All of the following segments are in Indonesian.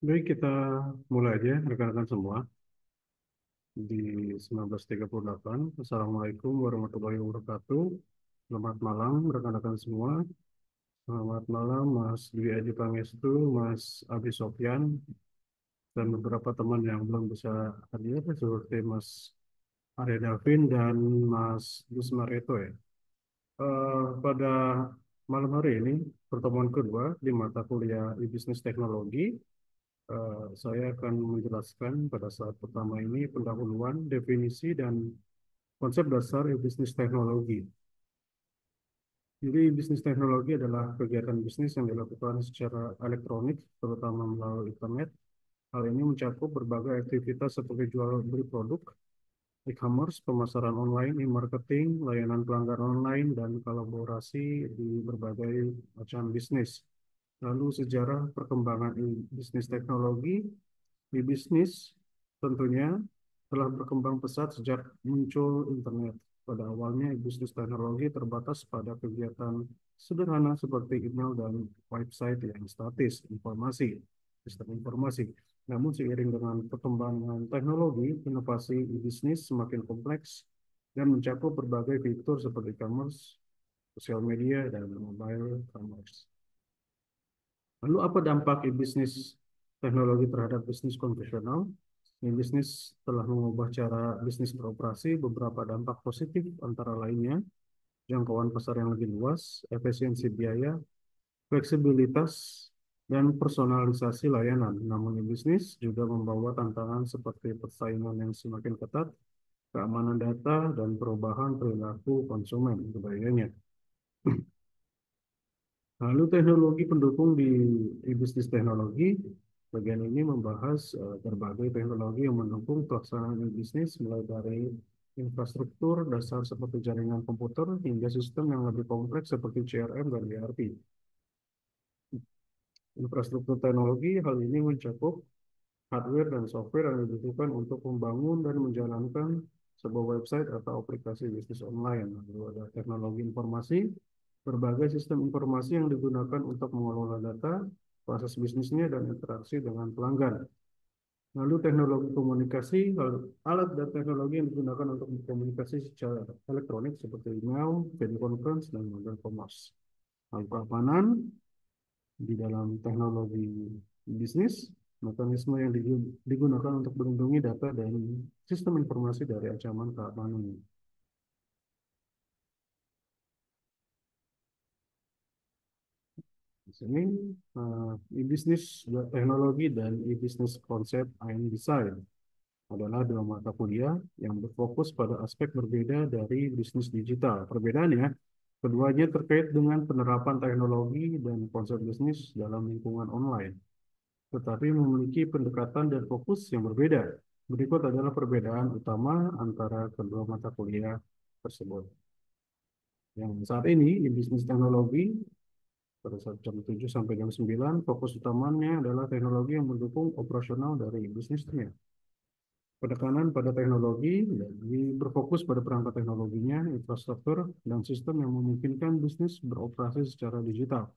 Baik, kita mulai aja rekan-rekan semua di 1938. Assalamualaikum warahmatullahi wabarakatuh. Selamat malam rekan-rekan semua. Selamat malam Mas Dwi Aji Pangestu, Mas Abi Sofyan, dan beberapa teman yang belum bisa hadir seperti Mas Arya Davin dan Mas Gus Mareto ya. Pada malam hari ini, pertemuan kedua di mata kuliah e-Business Teknologi. Saya akan menjelaskan pada saat pertama ini pendahuluan, definisi, dan konsep dasar bisnis teknologi. Jadi, bisnis teknologi adalah kegiatan bisnis yang dilakukan secara elektronik, terutama melalui internet. Hal ini mencakup berbagai aktivitas seperti jual beli produk, e-commerce, pemasaran online, e-marketing, layanan pelanggan online, dan kolaborasi di berbagai macam bisnis. Lalu sejarah perkembangan bisnis teknologi. Di bisnis tentunya telah berkembang pesat sejak muncul internet. Pada awalnya, bisnis teknologi terbatas pada kegiatan sederhana seperti email dan website yang statis, sistem informasi. Namun seiring dengan perkembangan teknologi, inovasi bisnis semakin kompleks dan mencakup berbagai fitur seperti e-commerce, sosial media, dan mobile commerce. Lalu apa dampak bisnis teknologi terhadap bisnis konvensional? Bisnis telah mengubah cara bisnis beroperasi. Beberapa dampak positif antara lainnya, jangkauan pasar yang lebih luas, efisiensi biaya, fleksibilitas, dan personalisasi layanan. Namun bisnis juga membawa tantangan seperti persaingan yang semakin ketat, keamanan data, dan perubahan perilaku konsumen. Kebayanya. Lalu teknologi pendukung di bisnis teknologi, bagian ini membahas berbagai teknologi yang mendukung pelaksanaan bisnis, mulai dari infrastruktur dasar seperti jaringan komputer hingga sistem yang lebih kompleks seperti CRM dan ERP. Infrastruktur teknologi hal ini mencakup hardware dan software yang dibutuhkan untuk membangun dan menjalankan sebuah website atau aplikasi bisnis online. Lalu ada teknologi informasi, berbagai sistem informasi yang digunakan untuk mengelola data, proses bisnisnya, dan interaksi dengan pelanggan. Lalu teknologi komunikasi, alat dan teknologi yang digunakan untuk berkomunikasi secara elektronik seperti email, video conference, dan mobile commerce. Lalu keamanan di dalam teknologi bisnis, mekanisme yang digunakan untuk melindungi data dan sistem informasi dari ancaman keamanan. Di sini e-business teknologi dan e-business konsep and design adalah dua mata kuliah yang berfokus pada aspek berbeda dari bisnis digital. Perbedaannya, keduanya terkait dengan penerapan teknologi dan konsep bisnis dalam lingkungan online, tetapi memiliki pendekatan dan fokus yang berbeda. Berikut adalah perbedaan utama antara kedua mata kuliah tersebut. Yang saat ini, di bisnis teknologi, pada saat jam 7 sampai jam 9, fokus utamanya adalah teknologi yang mendukung operasional dari bisnisnya. Penekanan pada teknologi, jadi berfokus pada perangkat teknologinya, infrastruktur, dan sistem yang memungkinkan bisnis beroperasi secara digital.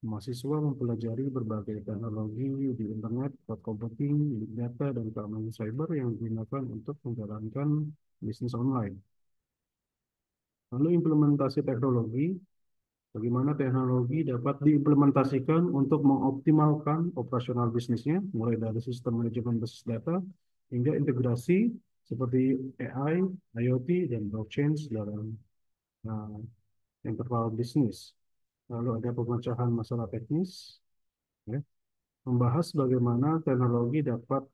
Mahasiswa mempelajari berbagai teknologi di internet, cloud computing, big data, dan keamanan cyber yang digunakan untuk menjalankan bisnis online. Lalu implementasi teknologi, bagaimana teknologi dapat diimplementasikan untuk mengoptimalkan operasional bisnisnya, mulai dari sistem manajemen basis data hingga integrasi seperti AI, IoT, dan blockchain dalam uh, interval bisnis. Lalu ada pemecahan masalah teknis, ya, membahas bagaimana teknologi dapat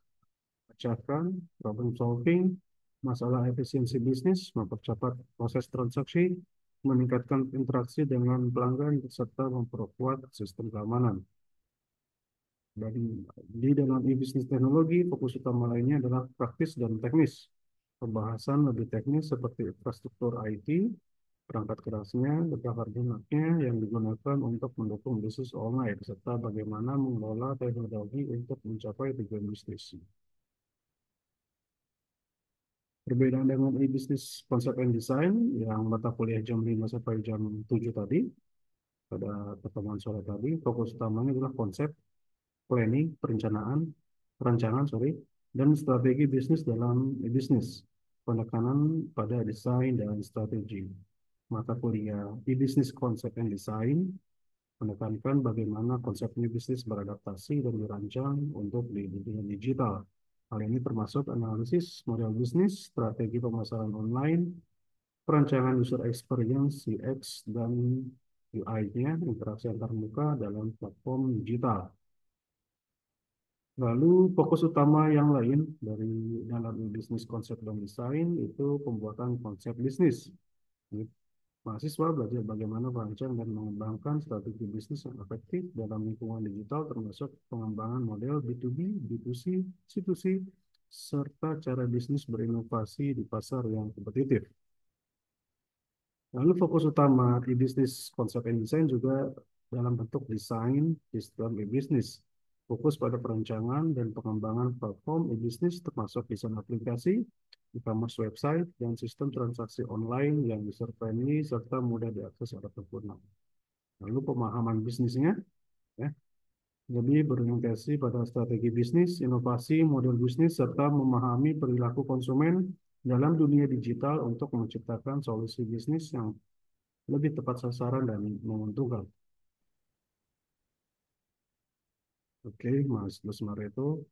memecahkan problem solving, masalah efisiensi bisnis, mempercepat proses transaksi, meningkatkan interaksi dengan pelanggan, serta memperkuat sistem keamanan. Dan di dalam e-bisnis teknologi, fokus utama lainnya adalah praktis dan teknis. Pembahasan lebih teknis seperti infrastruktur IT, perangkat kerasnya, perangkat lunaknya yang digunakan untuk mendukung bisnis online, serta bagaimana mengelola teknologi untuk mencapai tujuan bisnis. Perbedaan dengan e-bisnis konsep and design yang mata kuliah jam 5 sampai jam 7 tadi, pada pertemuan sore tadi, fokus utamanya adalah konsep. planning, perancangan, sorry, dan strategi bisnis dalam bisnis. Penekanan pada desain dan strategi. Mata kuliah e-business konsep and design menekankan bagaimana konsep bisnis beradaptasi dan dirancang untuk di dunia digital. Hal ini termasuk analisis model bisnis, strategi pemasaran online, perancangan user experience, UX, dan UI-nya, interaksi antar muka dalam platform digital. Lalu fokus utama yang lain dari dalam bisnis konsep dan desain itu pembuatan konsep bisnis. Mahasiswa belajar bagaimana merancang dan mengembangkan strategi bisnis yang efektif dalam lingkungan digital termasuk pengembangan model B2B, B2C, C2C, serta cara bisnis berinovasi di pasar yang kompetitif. Lalu fokus utama di bisnis konsep and design juga dalam bentuk desain sistem e-bisnis. Fokus pada perancangan dan pengembangan platform e-bisnis termasuk desain aplikasi, e-commerce website, dan sistem transaksi online yang user-friendly serta mudah diakses oleh pengguna. Lalu pemahaman bisnisnya, ya, lebih berorientasi pada strategi bisnis, inovasi, model bisnis, serta memahami perilaku konsumen dalam dunia digital untuk menciptakan solusi bisnis yang lebih tepat sasaran dan menguntungkan. Oke, Mas Lesmar itu,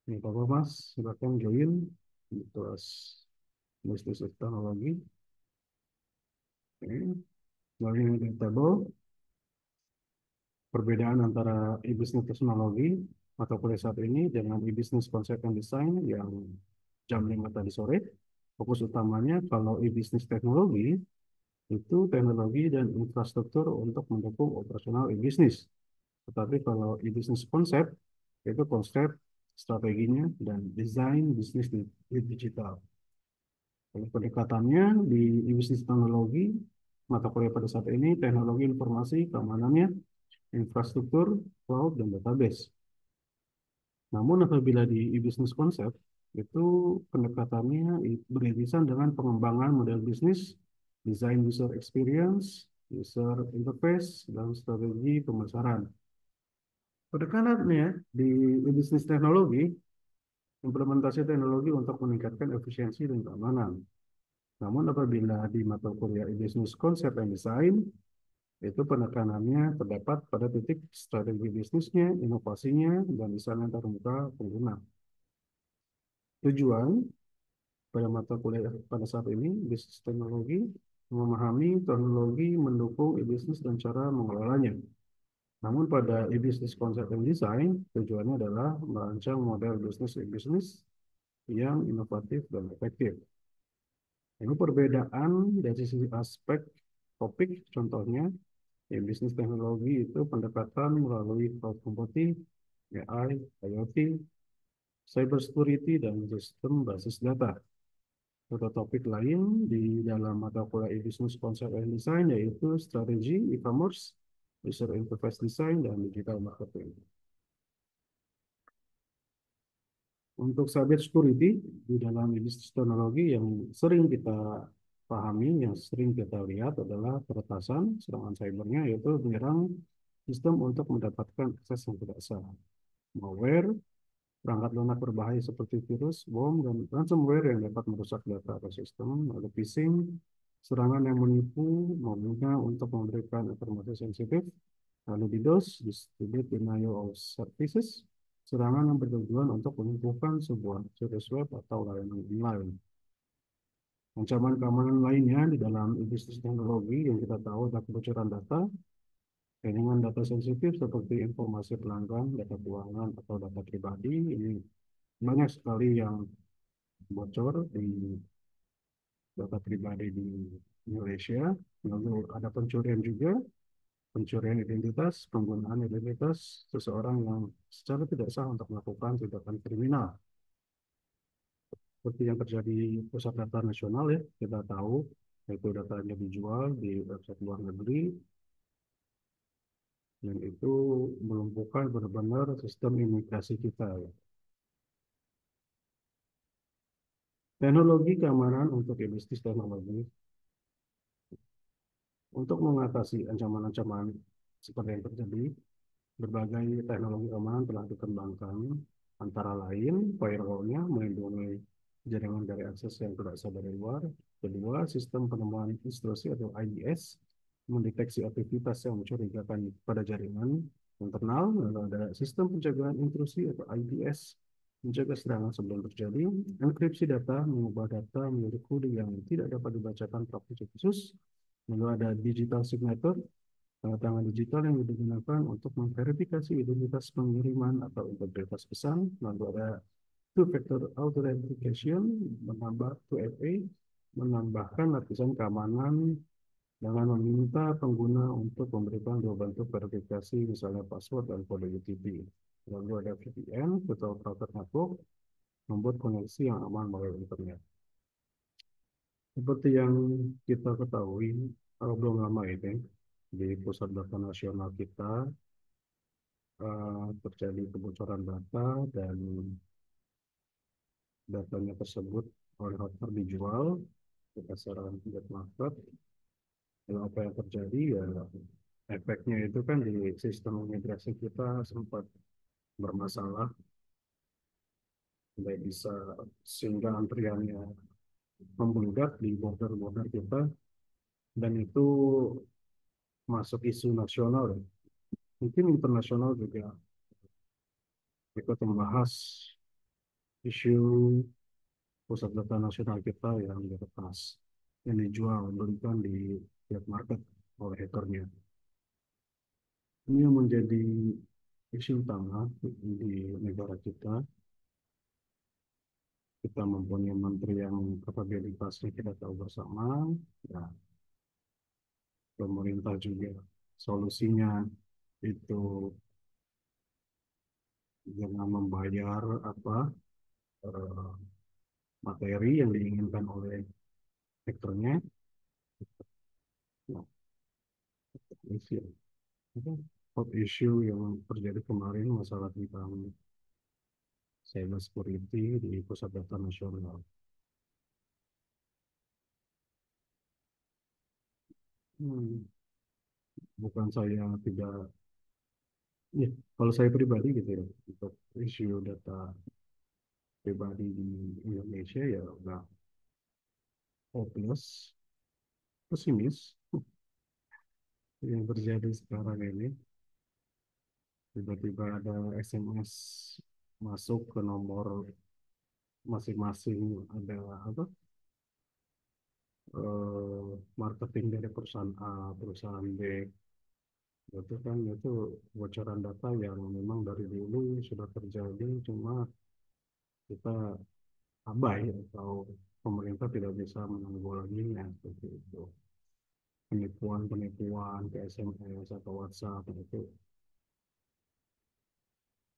ini apa Mas, silakan join di kelas bisnis teknologi. Oke, lalu ini table, perbedaan antara e-business teknologi atau kuliah saat ini dengan e-business konsep dan desain yang jam 5 tadi sore. Fokus utamanya kalau e-business teknologi itu teknologi dan infrastruktur untuk mendukung operasional e-business. Tetapi kalau e-business konsep, itu konsep, strateginya, dan desain bisnis di digital. Kalau pendekatannya di e-business teknologi, mata kuliah pada saat ini, teknologi informasi, keamanannya, infrastruktur, cloud, dan database. Namun apabila di e-business konsep, itu pendekatannya beririsan dengan pengembangan model bisnis, desain user experience, user interface, dan strategi pemasaran. Penekanannya di bisnis teknologi, implementasi teknologi untuk meningkatkan efisiensi dan keamanan. Namun apabila di mata kuliah bisnis konsep dan desain, itu penekanannya terdapat pada titik strategi bisnisnya, inovasinya, dan desain antar muka pengguna. Tujuan pada mata kuliah pada saat ini, bisnis teknologi, memahami teknologi, mendukung bisnis dan cara mengelolanya. Namun pada e-business konsep dan desain, tujuannya adalah merancang model bisnis e-business yang inovatif dan efektif. Ini perbedaan dari sisi aspek topik, contohnya e-business teknologi itu pendekatan melalui cloud computing, AI, IoT, cyber security, dan sistem basis data. Atau topik lain di dalam mata kuliah e-business konsep dan desain yaitu strategi e-commerce, user interface design, dan digital marketing. Untuk cyber security di dalam bisnis teknologi yang sering kita pahami, yang sering kita lihat adalah peretasan serangan cybernya yaitu menyerang sistem untuk mendapatkan akses yang tidak sah. Malware, perangkat lunak berbahaya seperti virus, bom, dan ransomware yang dapat merusak data atau sistem. Lalu phishing, serangan yang menipu, menggunakan untuk memberikan informasi sensitif. Lalu DDoS, Distributed Denial of Services, serangan yang bertujuan untuk melumpuhkan sebuah situs web atau layanan online. Ancaman keamanan lainnya di dalam bisnis teknologi yang kita tahu adalah kebocoran data, jaringan data sensitif seperti informasi pelanggan, data keuangan, atau data pribadi. Ini banyak sekali yang bocor di data pribadi di Indonesia. Lalu ada pencurian juga, pencurian identitas, penggunaan identitas seseorang yang secara tidak sah untuk melakukan tindakan kriminal. Seperti yang terjadi di pusat data nasional ya, kita tahu itu datanya dijual di website luar negeri, dan itu melumpuhkan benar-benar sistem imigrasi kita. Ya. Teknologi keamanan untuk bisnis teknologi untuk mengatasi ancaman-ancaman seperti yang terjadi Berbagai teknologi keamanan telah dikembangkan, antara lain firewall-nya melindungi jaringan dari akses yang tidak sadar dari luar. Kedua, sistem penemuan intrusi atau IDS mendeteksi aktivitas yang mencurigakan pada jaringan internal. Lalu ada sistem pencegahan intrusi atau IDS mencegah serangan sebelum terjadi. Enkripsi data mengubah data menjadi kode yang tidak dapat dibacakan praktik khusus. Lalu ada digital signature, tanda tangan digital yang digunakan untuk memverifikasi identitas pengiriman atau integritas pesan. Lalu ada two-factor authentication, menambah 2FA, menambahkan lapisan keamanan dengan meminta pengguna untuk memberikan dua bentuk verifikasi, misalnya password dan kode OTP. Lalu ada VPN, Virtual Private Network, membuat koneksi yang aman melalui internet. Seperti yang kita ketahui, belum lama ini, di pusat data nasional kita terjadi kebocoran data dan datanya tersebut oleh hacker dijual berdasarkan black market. Lalu apa yang terjadi ya efeknya itu kan di sistem imigrasi kita sempat bermasalah, tidak bisa sehingga antriannya membludak di border-border kita dan itu masuk isu nasional ya. Mungkin internasional juga ikut membahas isu pusat data nasional kita yang diretas, yang dijual belikan di black market oleh hackernya. Ini yang menjadi isu utama di negara kita. Kita mempunyai menteri yang kapabilitasnya kita tahu bersama. Ya, pemerintah juga solusinya itu dengan membayar apa eh, materi yang diinginkan oleh sektornya. Nah, isu hot issue yang terjadi kemarin masalah tentang cyber security di pusat data nasional. Hmm, bukan saya tidak, ya, kalau saya pribadi gitu ya, untuk isu data pribadi di Indonesia ya udah hopeless, pesimis yang terjadi sekarang ini. Tiba-tiba ada SMS masuk ke nomor masing-masing, ada apa marketing dari perusahaan A, perusahaan B, itu kan itu bocoran data yang memang dari dulu sudah terjadi, cuma kita abai atau pemerintah tidak bisa menanggulanginya seperti itu. Penipuan-penipuan ke SMS atau WhatsApp itu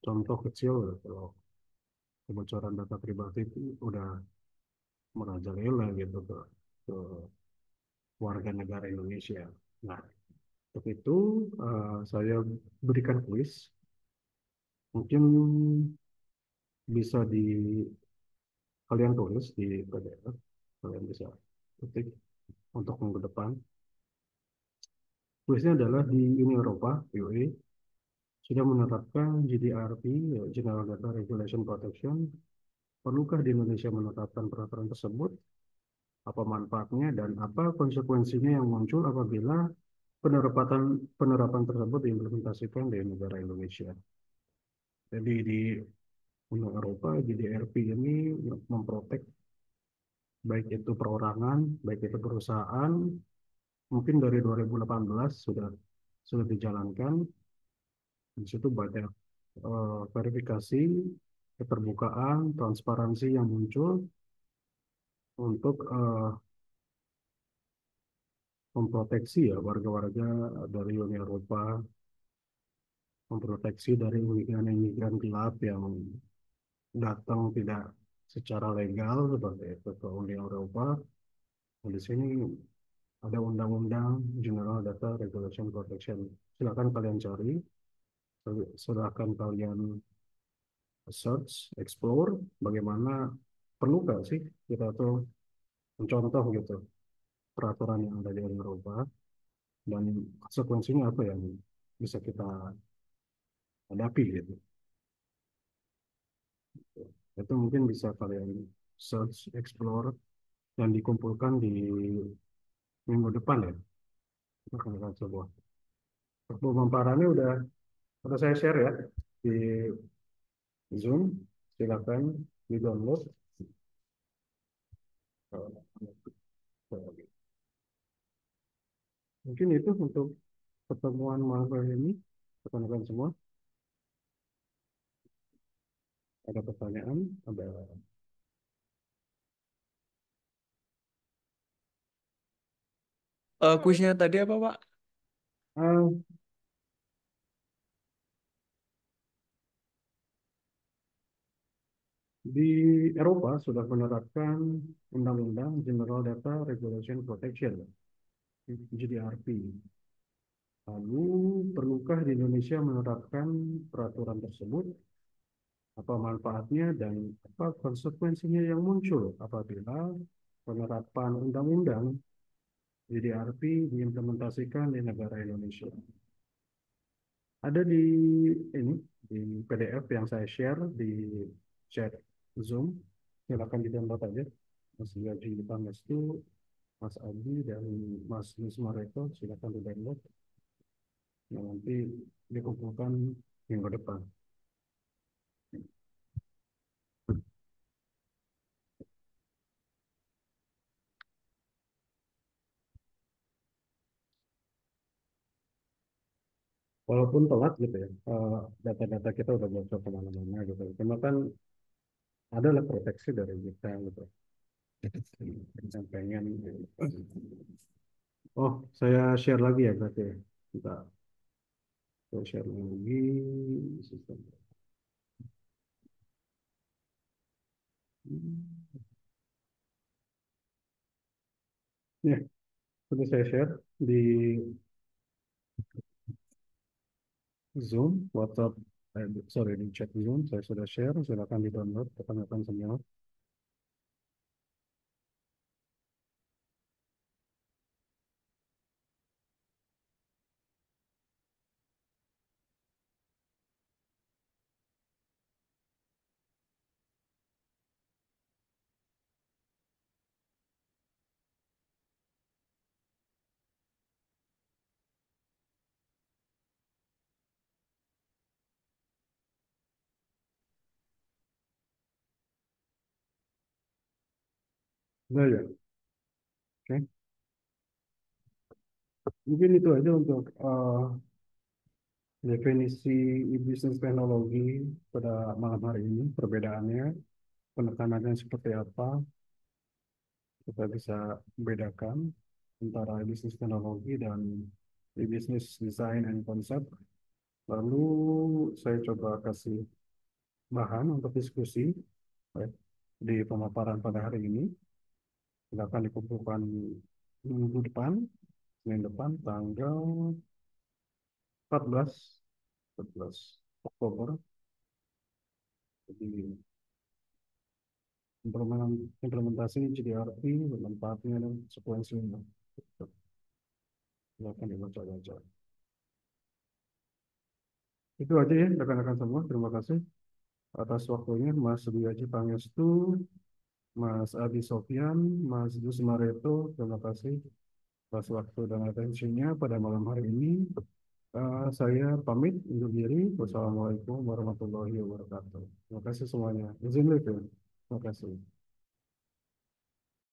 contoh kecil ya, kalau kebocoran data pribadi itu udah merajalela gitu ke warga negara Indonesia. Nah, untuk itu saya berikan kuis, mungkin bisa di kalian tulis di PDF, kalian bisa ketik untuk minggu depan. Kuisnya adalah di Uni Eropa, UE, sudah menerapkan GDPR, General Data Regulation Protection. Perlukah di Indonesia menetapkan peraturan tersebut? Apa manfaatnya dan apa konsekuensinya yang muncul apabila penerapan penerapan tersebut diimplementasikan di negara Indonesia? Jadi di Uni Eropa, GDPR ini memprotek baik itu perorangan, baik itu perusahaan, mungkin dari 2018 sudah dijalankan. Di situ banyak verifikasi, keterbukaan, transparansi yang muncul untuk memproteksi ya warga-warga dari Uni Eropa, memproteksi dari imigran-imigran gelap yang datang tidak secara legal seperti itu ke Uni Eropa. Nah, di sini ada Undang-Undang General Data Regulation Protection. Silakan kalian cari, silakan kalian search, explore, bagaimana perlu nggak sih kita tuh mencontoh gitu peraturan yang ada di Eropa dan konsekuensinya apa yang bisa kita hadapi gitu. Itu mungkin bisa kalian search, explore, dan dikumpulkan di minggu depan ya. Akan sebuah pemaparannya udah saya share ya di Zoom. Silakan di download. Mungkin itu untuk pertemuan malam hari ini. Rekan-rekan semua, ada pertanyaan? Ada Kuisnya tadi apa, Pak? ah, di Eropa sudah menerapkan Undang-Undang General Data Regulation Protection (GDPR). Lalu, perlukah di Indonesia menerapkan peraturan tersebut? Apa manfaatnya dan apa konsekuensinya yang muncul apabila penerapan undang-undang GDPR diimplementasikan di negara Indonesia? Ada di ini di PDF yang saya share di chat Zoom. Silakan di-download aja. Mas Gaji Pangestu, Mas Adi, dan Mas Nusmareto, silakan di-download. Yang nanti dikumpulkan minggu depan. Walaupun telat gitu ya, data-data kita udah bocor kemana-mana gitu. Cuma kan adalah proteksi dari kita gitu. Yang pengen. Oh, saya share lagi ya berarti ya. Kita saya share lagi sistem. Ya, sudah saya share di Zoom, WhatsApp, sorry di chat Zoom. Saya sudah share. Silakan di-download rekan-rekan semua. Nah ya, oke. Mungkin itu aja untuk definisi bisnis teknologi pada malam hari ini. Perbedaannya, penekanannya seperti apa, kita bisa bedakan antara bisnis teknologi dan bisnis design and concept. Lalu saya coba kasih bahan untuk diskusi ya, di pemaparan pada hari ini. Silakan dikumpulkan minggu depan, Senin depan, tanggal 14, 14 Oktober. Jadi implementasi GDPR, manfaatnya dan konsekuensinya. Silakan dibaca-baca. Itu aja ya rekan-rekan semua. Terima kasih atas waktunya Mas Dwi Haji Pangestu, Mas Adi Sofyan, Mas Gus Mareto. Terima kasih atas waktu dan atensinya pada malam hari ini. Saya pamit undur diri. Wassalamualaikum warahmatullahi wabarakatuh. Terima kasih semuanya. Izin live ya. Terima kasih.